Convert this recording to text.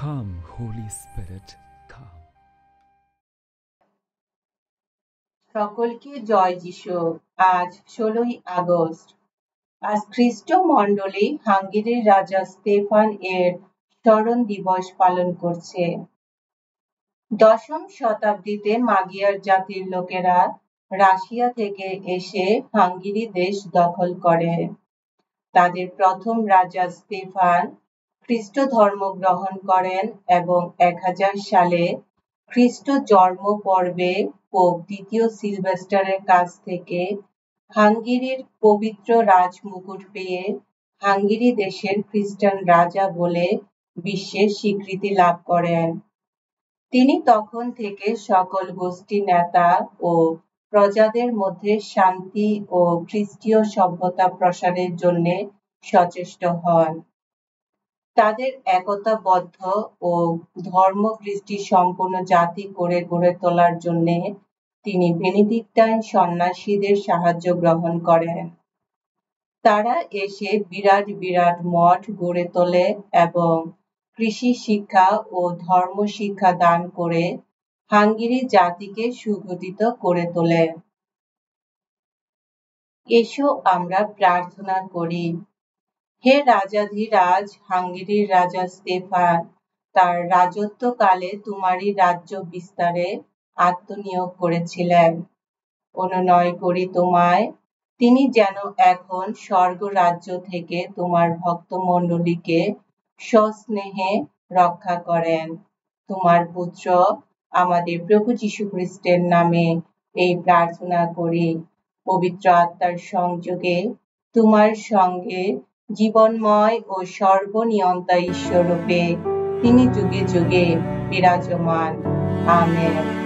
Come, Holy Spirit, come. সকলকে জয় যিশু। আজ 16ই আগস্ট। আজ খ্রিস্ট মণ্ডলী হাঙ্গেরির রাজা স্তেফান এর স্মরণ দিবস পালন করছে। দশম শতাব্দীতে মাগিয়ার জাতির লোকেরা রাশিয়া থেকে এসে হাঙ্গেরি দেশ দখল করে। তাদের প্রথম রাজা স্তেফান খ্রিস্ট ধর্ম গ্রহণ করেন এবং 1000 সালে খ্রিস্ট জন্ম পর্বে পোপ দ্বিতীয় সিলভেস্টারের কাছ থেকে হাঙ্গেরির পবিত্র রাজমুকুট পেয়ে হাঙ্গেরি দেশের খ্রিস্টান রাজা বলে বিশ্বে স্বীকৃতি লাভ করেন। তিনি তখন থেকে সকল গোষ্ঠী নেতা ও প্রজাদের মধ্যে শান্তি ও খ্রিস্টীয় সভ্যতা প্রসারের জন্য সচেষ্ট হন। তাদের একতাবদ্ধ ও ধর্মকৃষ্টি সম্পন্ন জাতি করে গড়ে তোলার জন্য তিনি বেনেডিক্টাইন সন্ন্যাসীদের সাহায্য গ্রহণ করেন। তারা এসে বিরাট বিরাট মঠ গড়ে তোলে এবং কৃষি শিক্ষা ও ধর্ম শিক্ষা দান করে হাঙ্গেরি জাতিকে সুগঠিত করে তোলে। এসো আমরা প্রার্থনা করি। হে রাজাধিরাজ হাঙ্গেরির রাজা স্তেফান, তার রাজত্বকালে তোমারই রাজ্য বিস্তারে আত্মনিয়োগ করেছিলেন। অনুনয় করি তোমায়, তিনি যেন এখন স্বর্গ রাজ্য থেকে তোমার ভক্তমণ্ডলীকে সস্নেহে রক্ষা করেন। তোমার পুত্র আমাদের প্রভু যীশু খ্রিস্টের নামে এই প্রার্থনা করি। পবিত্র আত্মার সংযোগে তোমার সঙ্গে জীবনময় ও সর্বনিয়ন্তা ঈশ্বররূপে তিনি যুগে যুগে বিরাজমান। আমেন।